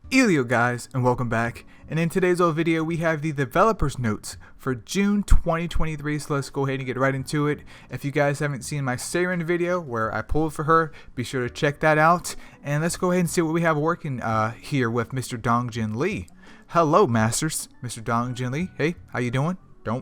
Elio guys, and welcome back. And in today's old video we have the developers notes for June 2023, so let's go ahead and get right into it. If you guys haven't seen my Saren video where I pulled for her, be sure to check that out. And let's go ahead and see what we have working here with Mr. Dongjin Lee. Hello masters, Mr. Dongjin Lee. Hey, how you doing?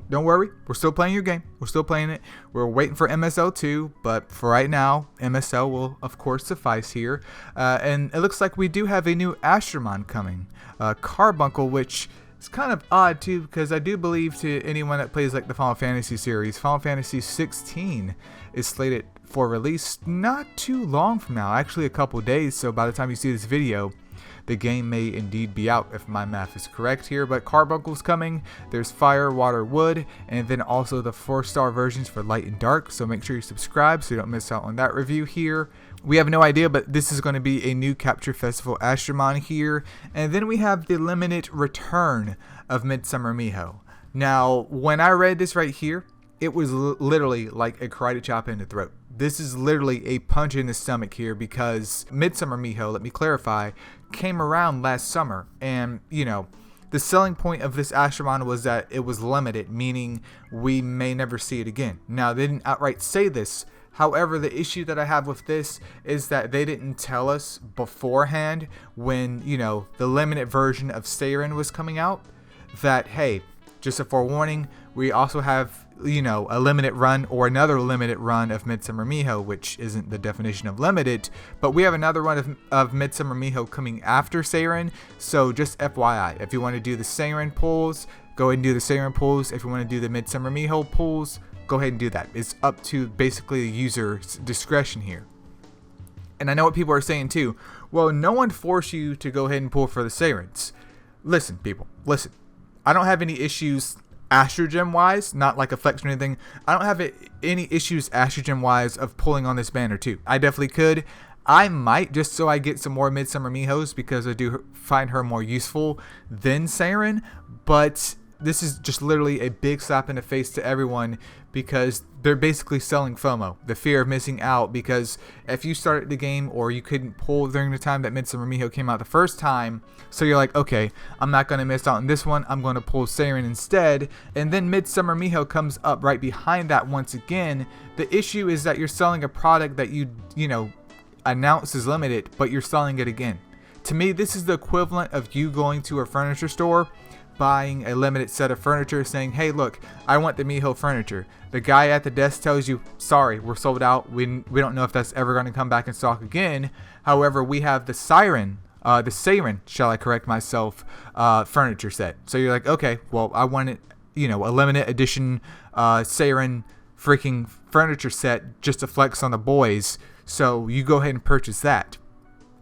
Don't worry, we're still playing your game. We're still playing it. We're waiting for MSL 2, but for right now, MSL will of course suffice here. And it looks like we do have a new Astromon coming, Carbuncle, which is kind of odd too, because I do believe to anyone that plays like the Final Fantasy series, Final Fantasy 16 is slated for release not too long from now, actually a couple days. So by the time you see this video, the game may indeed be out if my math is correct here, but Carbuncle's coming. There's Fire, Water, Wood, and then also the 4-star versions for Light and Dark, so make sure you subscribe so you don't miss out on that review here. We have no idea, but this is going to be a new Capture Festival Astromon here. And then we have the limited return of Midsummer Miho. Now, when I read this right here, it was literally like a karate chop in the throat. This is literally a punch in the stomach here, because Midsummer Miho, let me clarify, came around last summer, and the selling point of this Astromon was that it was limited, meaning we may never see it again. Now, they didn't outright say this. However, the issue that I have with this is that they didn't tell us beforehand when, the limited version of Saren was coming out that, hey, just a forewarning, we also have, a limited run or another limited run of Midsummer Miho, which isn't the definition of limited, but we have another run of Midsummer Miho coming after Saren. So just FYI, if you want to do the Saren pulls, go ahead and do the Saren pulls. If you want to do the Midsummer Miho pulls, go ahead and do that. It's up to basically the user's discretion here. And I know what people are saying too. Well, no one forced you to go ahead and pull for the Sarens. Listen, people, listen. I don't have any issues Astrogem wise, not like a flex or anything. I don't have any issues Astrogem wise of pulling on this banner too. I definitely could. I might, just so I get some more Midsummer Mihos, because I do find her more useful than Saren. But this is just literally a big slap in the face to everyone, because they're basically selling FOMO, the fear of missing out. Because if you started the game or you couldn't pull during the time that Midsummer Miho came out the first time, so you're like, okay, I'm not going to miss out on this one, I'm going to pull Saren instead, and then Midsummer Miho comes up right behind that once again. The issue is that you're selling a product that you announce is limited, but you're selling it again. To me, this is the equivalent of you going to a furniture store, buying a limited set of furniture, saying, hey, look, I want the Miho furniture. The guy at the desk tells you, sorry, we're sold out. We don't know if that's ever going to come back in stock again. However, we have the Saren, shall I correct myself, furniture set. So you're like, okay, well, I wanted, a limited edition Saren freaking furniture set just to flex on the boys. So you go ahead and purchase that.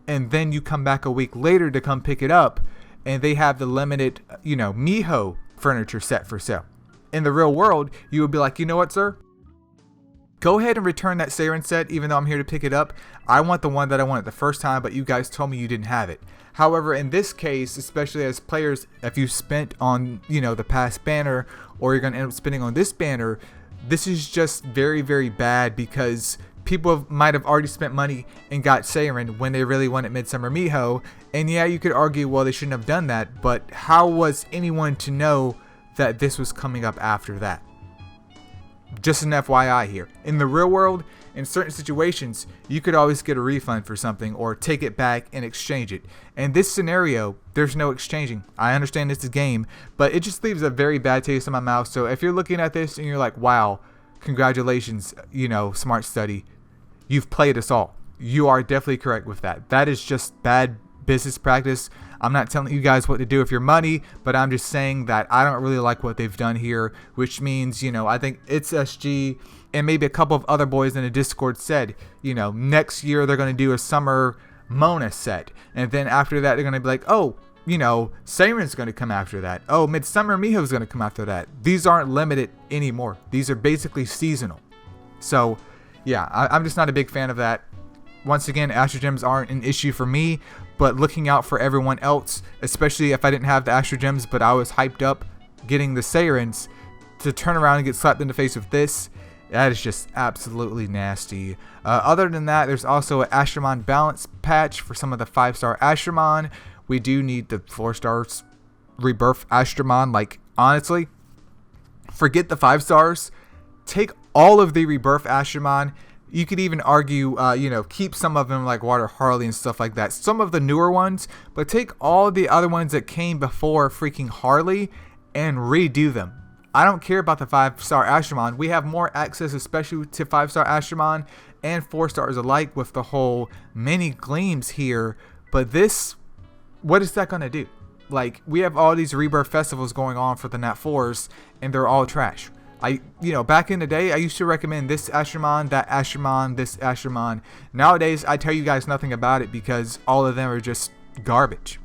And then you come back a week later to come pick it up, and they have the limited, Miho furniture set for sale. In the real world, you would be like, you know what, sir? Go ahead and return that Saren set, even though I'm here to pick it up. I want the one that I wanted the first time, but you guys told me you didn't have it. However, in this case, especially as players, if you spent on, the past banner, or you're going to end up spending on this banner, this is just very, very bad, because people might have already spent money and got Saren when they really wanted Midsummer Miho. And yeah, you could argue, well, they shouldn't have done that, but how was anyone to know that this was coming up after that? Just an FYI here. In the real world, in certain situations, you could always get a refund for something or take it back and exchange it. In this scenario, there's no exchanging. I understand this is a game, but it just leaves a very bad taste in my mouth. So if you're looking at this and you're like, wow, congratulations, Smart Study, you've played us all. You are definitely correct with that. That is just bad business practice. I'm not telling you guys what to do with your money, but I'm just saying that I don't really like what they've done here, which means, I think it's SG and maybe a couple of other boys in the Discord said, next year they're going to do a summer Mona set. And then after that, they're going to be like, oh, Saren's going to come after that. Oh, Midsummer Miho's going to come after that. These aren't limited anymore. These are basically seasonal. So yeah, I'm just not a big fan of that. Once again, Astrogems aren't an issue for me, but looking out for everyone else, especially if I didn't have the Astrogems, but I was hyped up getting the Sarens, to turn around and get slapped in the face with this, that is just absolutely nasty. Other than that, there's also an Astromon balance patch for some of the 5-star Astromon. we do need the 4 stars rebirth Astromon. Like, honestly, forget the 5 stars. Take all of the rebirth Astromon. You could even argue, keep some of them like Water Harley and stuff like that. Some of the newer ones, but take all the other ones that came before freaking Harley and redo them. I don't care about the 5-star Astromon. We have more access, especially to 5-star Astromon and 4 stars alike with the whole mini gleams here. But this, what is that going to do? Like, we have all these rebirth festivals going on for the Nat 4s, and they're all trash. Back in the day, I used to recommend this Astromon, that Astromon, this Astromon. Nowadays, I tell you guys nothing about it because all of them are just garbage.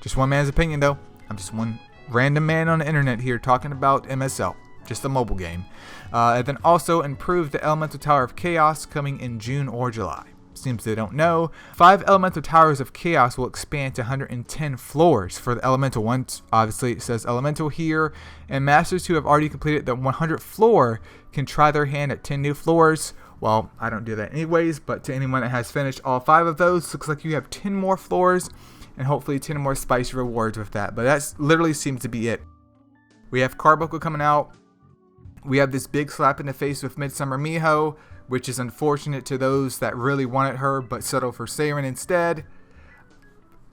Just one man's opinion, though. I'm just one random man on the internet here talking about MSL, just a mobile game. And then also improved the Elemental Tower of Chaos coming in June or July. Seems they don't know. 5 Elemental Towers of Chaos will expand to 110 floors for the Elemental ones. Obviously, it says Elemental here. And Masters who have already completed the 100th floor can try their hand at 10 new floors. Well, I don't do that anyways, but to anyone that has finished all 5 of those, looks like you have 10 more floors and hopefully 10 more spicy rewards with that. But that literally seems to be it. We have Carbuncle coming out. We have this big slap in the face with Midsummer Miho, which is unfortunate to those that really wanted her but settled for Saren instead.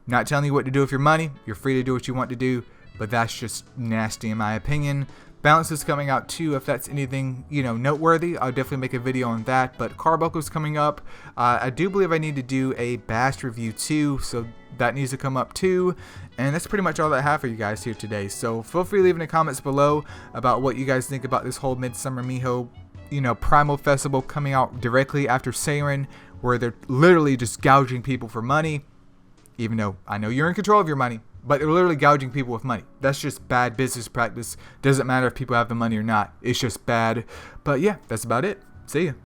Not telling you what to do with your money. You're free to do what you want to do, but that's just nasty in my opinion. Balance is coming out too. If that's anything, noteworthy, I'll definitely make a video on that. But Carbuncle's coming up. I do believe I need to do a Bast review too, so that needs to come up too. And that's pretty much all that I have for you guys here today. So feel free to leave in the comments below about what you guys think about this whole Midsummer Miho Primal Festival coming out directly after Saren, where they're literally just gouging people for money. Even though I know you're in control of your money, but they're literally gouging people with money. That's just bad business practice. Doesn't matter if people have the money or not. It's just bad. But yeah, that's about it. See ya.